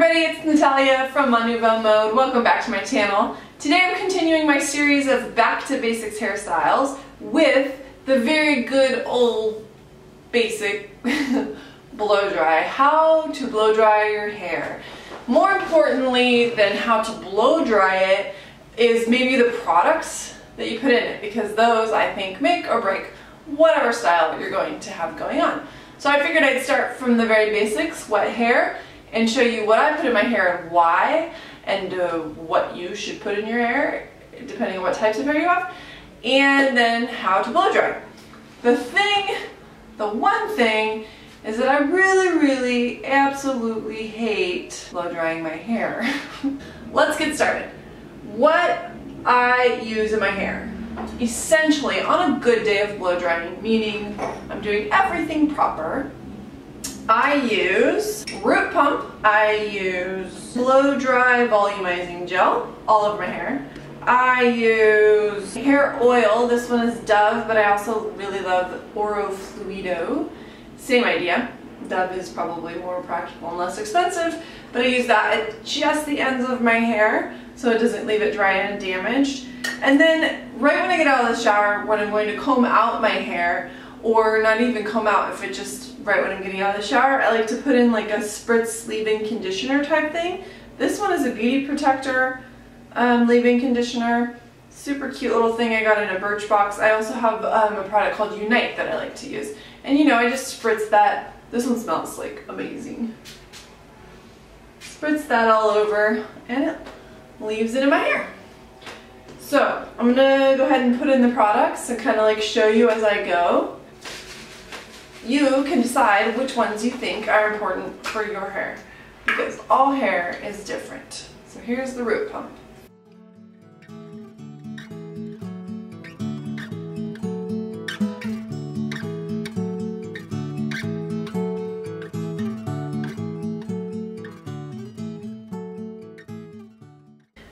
everybody, it's Natalia from My Nouveau Mode. Welcome back to my channel. Today I'm continuing my series of back to basics hairstyles with the very good old basic blow dry. How to blow dry your hair. More importantly than how to blow dry it is maybe the products that you put in it, because those I think make or break whatever style you're going to have going on. So I figured I'd start from the very basics, wet hair, and show you what I put in my hair and why, and what you should put in your hair, depending on what types of hair you have, and then how to blow dry. The one thing, is that I really, absolutely hate blow drying my hair. Let's get started. What I use in my hair. Essentially, on a good day of blow drying, meaning I'm doing everything proper, I use root pump, I use blow dry volumizing gel all over my hair. I use hair oil. This one is Dove, but I also really love Oro Fluido. Same idea. Dove is probably more practical and less expensive, but I use that at just the ends of my hair so it doesn't leave it dry and damaged. And then right when I get out of the shower, when I'm going to comb out my hair, or not even comb out, if it just right when I'm getting out of the shower, I like to put in like a spritz leave-in conditioner type thing. This one is a beauty protector leave-in conditioner. Super cute little thing I got in a Birchbox. I also have a product called Unite that I like to use. And you know, I just spritz that. This one smells like amazing. Spritz that all over and it leaves it in my hair. So I'm gonna go ahead and put in the products and kind of like show you as I go. You can decide which ones you think are important for your hair, because all hair is different. So here's the root pump.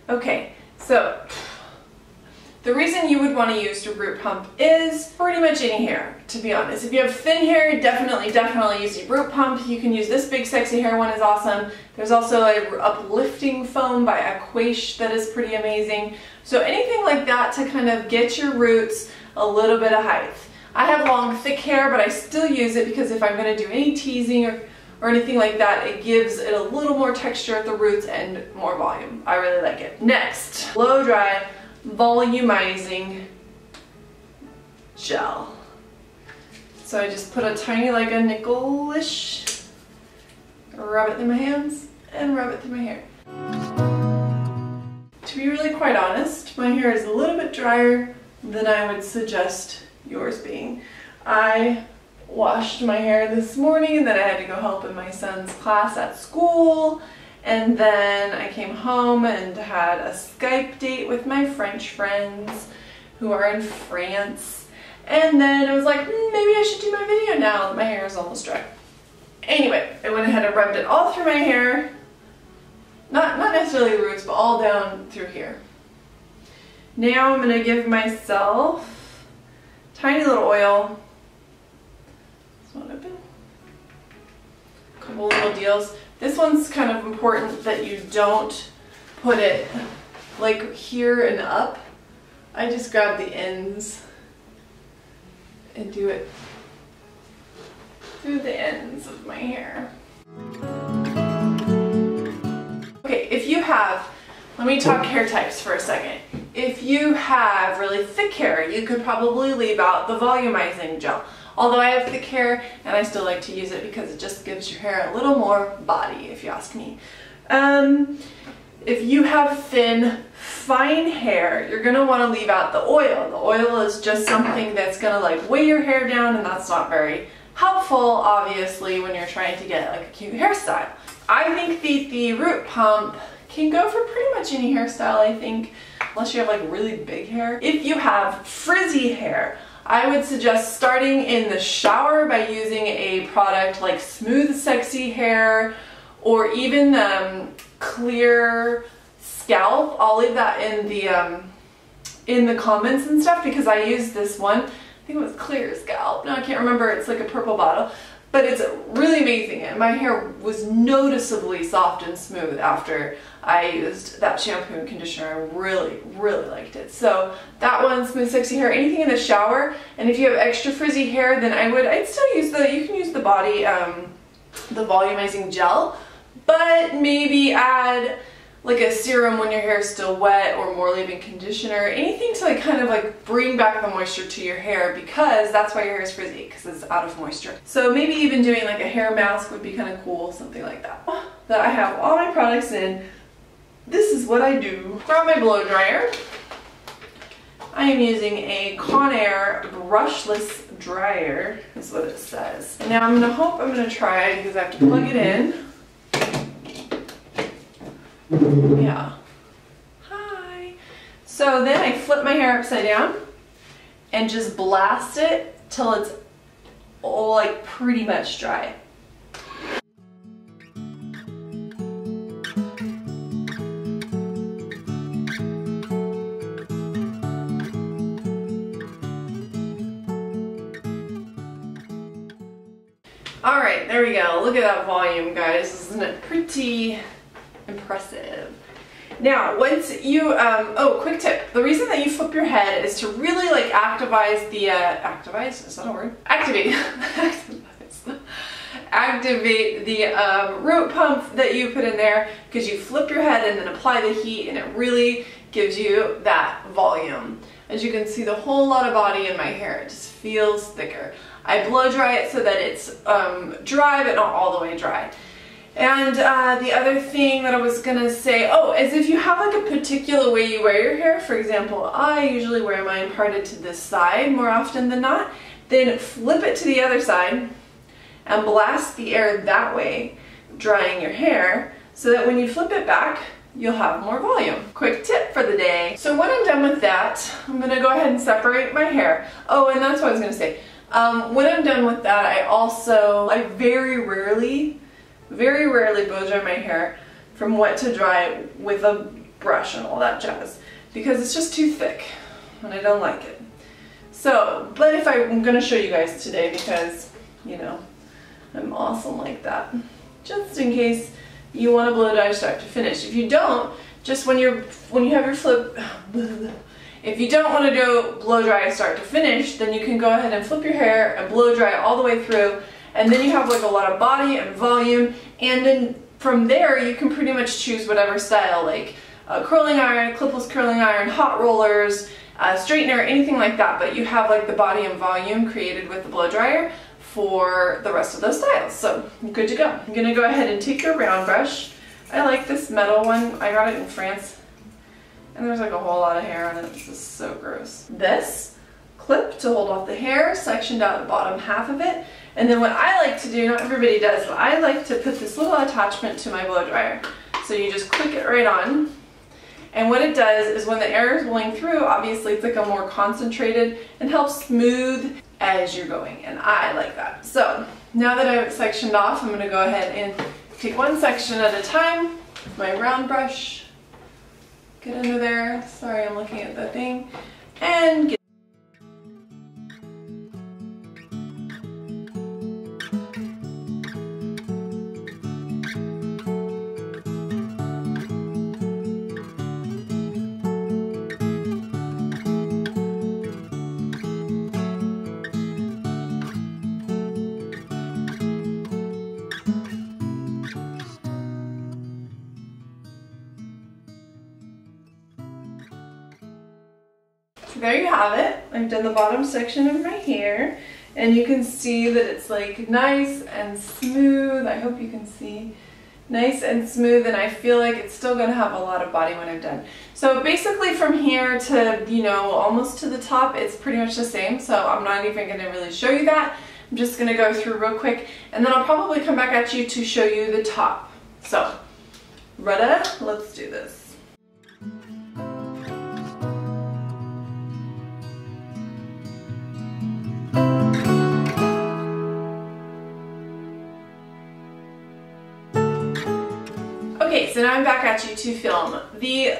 Okay, so the reason you would want to use the root pump is pretty much any hair, to be honest. If you have thin hair, definitely use the root pump. You can use this big sexy hair one, is awesome. There's also a uplifting foam by Aquash that is pretty amazing. So anything like that to kind of get your roots a little bit of height. I have long thick hair, but I still use it because if I'm going to do any teasing or anything like that, it gives it a little more texture at the roots and more volume. I really like it. Next, blow dry volumizing gel. So I just put a tiny, like a nickel-ish, rub it through my hands and rub it through my hair. To be really quite honest, my hair is a little bit drier than I would suggest yours being. I washed my hair this morning and then I had to go help in my son's class at school, and then I came home and had a Skype date with my French friends who are in France, and then I was like, maybe I should do my video now that my hair is almost dry. Anyway, I went ahead and rubbed it all through my hair, not necessarily the roots, but all down through here. Now I'm going to give myself tiny little oil. Open. A couple little deals. This one's kind of important that you don't put it like here and up. I just grab the ends and do it through the ends of my hair. Okay, if you have, let me talk hair types for a second. If you have really thick hair, you could probably leave out the volumizing gel. Although I have thick hair and I still like to use it because it just gives your hair a little more body, if you ask me. If you have thin, fine hair, you're going to want to leave out the oil. The oil is just something that's going to like weigh your hair down, and that's not very helpful, obviously, when you're trying to get like a cute hairstyle. I think the root pump can go for pretty much any hairstyle, I think, unless you have like really big hair. If you have frizzy hair, I would suggest starting in the shower by using a product like Smooth Sexy Hair, or even Clear Scalp. I'll leave that in the comments and stuff because I use this one. I think it was Clear Scalp. No, I can't remember. It's like a purple bottle. But it's really amazing, and my hair was noticeably soft and smooth after I used that shampoo and conditioner. I really, really liked it. So that one, Smooth Sexy Hair, anything in the shower, and if you have extra frizzy hair, then I'd still use you can use the body, the volumizing gel, but maybe add like a serum when your hair is still wet, or more leave-in conditioner, anything to like kind of like bring back the moisture to your hair, because that's why your hair is frizzy, because it's out of moisture. So maybe even doing like a hair mask would be kind of cool, something like that. That I have all my products in. This is what I do. For my blow dryer, I am using a Conair brushless dryer, is what it says. Now I'm gonna try it because I have to plug it in. Yeah. Hi. So then I flip my hair upside down and just blast it till it's all like pretty much dry. Alright, there we go. Look at that volume, guys. Isn't it pretty impressive? Now, once you, oh, quick tip. The reason that you flip your head is to really like activate the, is that a word? Activate. Activate the root pump that you put in there, because you flip your head and then apply the heat, and it really gives you that volume. As you can see, the whole lot of body in my hair, it just feels thicker. I blow dry it so that it's dry but not all the way dry. And the other thing that I was gonna say, oh, is if you have like a particular way you wear your hair, for example, I usually wear mine parted to this side more often than not, then flip it to the other side and blast the air that way, drying your hair, so that when you flip it back, you'll have more volume. Quick tip for the day. So when I'm done with that, I'm gonna go ahead and separate my hair. Oh, and that's what I was gonna say. When I'm done with that, I very rarely blow dry my hair from wet to dry with a brush and all that jazz, because it's just too thick and I don't like it. So, but I'm going to show you guys today because, you know, I'm awesome like that. Just in case you want to blow dry start to finish. If you don't, just when you have your flip, if you don't want to do blow dry start to finish, then you can go ahead and flip your hair and blow dry all the way through. And then you have like a lot of body and volume, and then from there you can pretty much choose whatever style, like curling iron, clipless curling iron, hot rollers, straightener, anything like that. But you have like the body and volume created with the blow dryer for the rest of those styles. So good to go. I'm gonna go ahead and take your round brush. I like this metal one. I got it in France, and there's like a whole lot of hair on it. This is so gross. This clip to hold off the hair, sectioned out the bottom half of it. And then what I like to do, not everybody does, but I like to put this little attachment to my blow dryer. So you just click it right on. And what it does is when the air is blowing through, obviously it's like a more concentrated and helps smooth as you're going. And I like that. So now that I've sectioned off, I'm going to go ahead and take one section at a time with my round brush. Get under there. Sorry, I'm looking at the thing. And get there you have it. I've done the bottom section of my hair, and you can see that it's like nice and smooth. I hope you can see. Nice and smooth, and I feel like it's still gonna have a lot of body when I'm done. So basically from here to, you know, almost to the top, it's pretty much the same. So I'm not even gonna really show you that. I'm just gonna go through real quick, and then I'll probably come back at you to show you the top. So, ready? Let's do this. Okay, so now I'm back at you to film the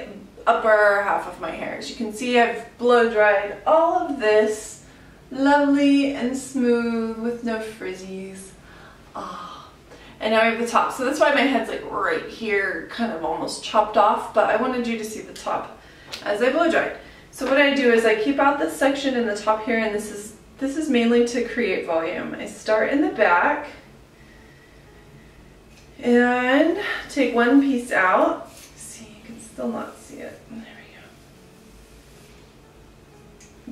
upper half of my hair. As you can see, I've blow dried all of this lovely and smooth with no frizzies. Ah. And now I have the top. So that's why my head's like right here, kind of almost chopped off, but I wanted you to see the top as I blow dry it. So what I do is I keep out this section in the top here, and this is mainly to create volume. I start in the back and take one piece out. See, you can still not see it. There we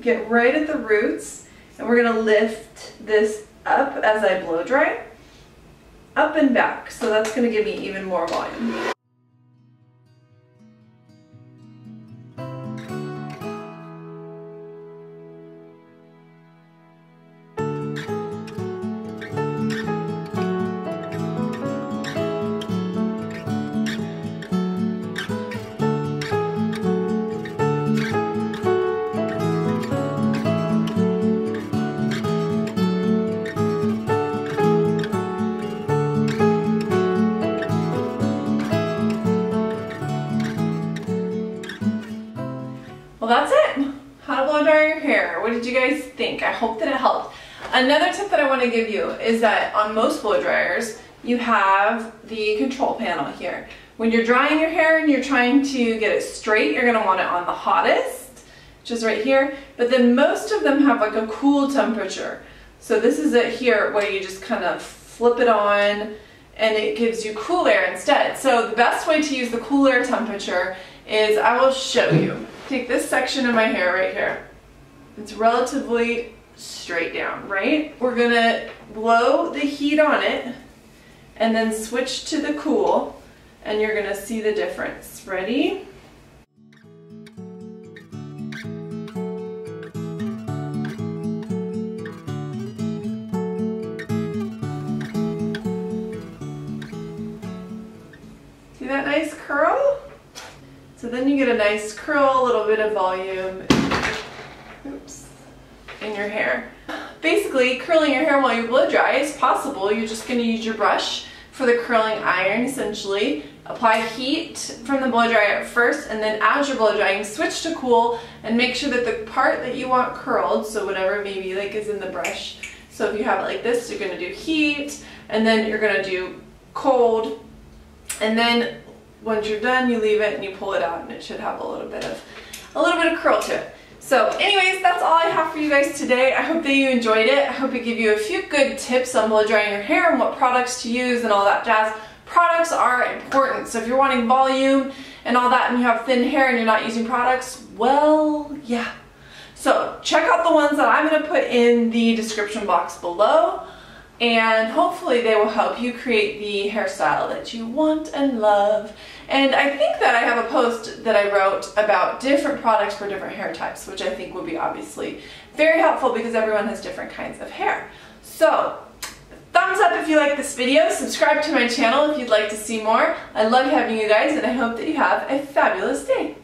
go. Get right at the roots, and we're gonna lift this up as I blow dry, up and back. So that's gonna give me even more volume. Well, that's it. How to blow dry your hair. What did you guys think? I hope that it helped. Another tip that I want to give you is that on most blow dryers, you have the control panel here. When you're drying your hair and you're trying to get it straight, you're going to want it on the hottest, which is right here. But then most of them have like a cool temperature. So this is it here where you just kind of flip it on and it gives you cool air instead. So the best way to use the cool air temperature is, I will show you. Take this section of my hair right here. It's relatively straight down, right? We're gonna blow the heat on it and then switch to the cool, and you're gonna see the difference. Ready? See that nice curl? So then you get a nice curl, a little bit of volume, oops, in your hair. Basically, curling your hair while you blow dry is possible. You're just going to use your brush for the curling iron, essentially. Apply heat from the blow dryer at first, and then as you're blow drying, switch to cool and make sure that the part that you want curled, so whatever maybe like is in the brush. So if you have it like this, you're going to do heat, and then you're going to do cold, and then once you're done, you leave it and you pull it out, and it should have a little bit of curl to it. So anyways, that's all I have for you guys today. I hope that you enjoyed it. I hope it gave you a few good tips on blow drying your hair and what products to use and all that jazz. Products are important. So if you're wanting volume and all that and you have thin hair and you're not using products, well, yeah. So check out the ones that I'm going to put in the description box below, and hopefully they will help you create the hairstyle that you want and love. And I think that I have a post that I wrote about different products for different hair types, which I think will be obviously very helpful because everyone has different kinds of hair. So thumbs up if you like this video, subscribe to my channel if you'd like to see more. I love having you guys, and I hope that you have a fabulous day.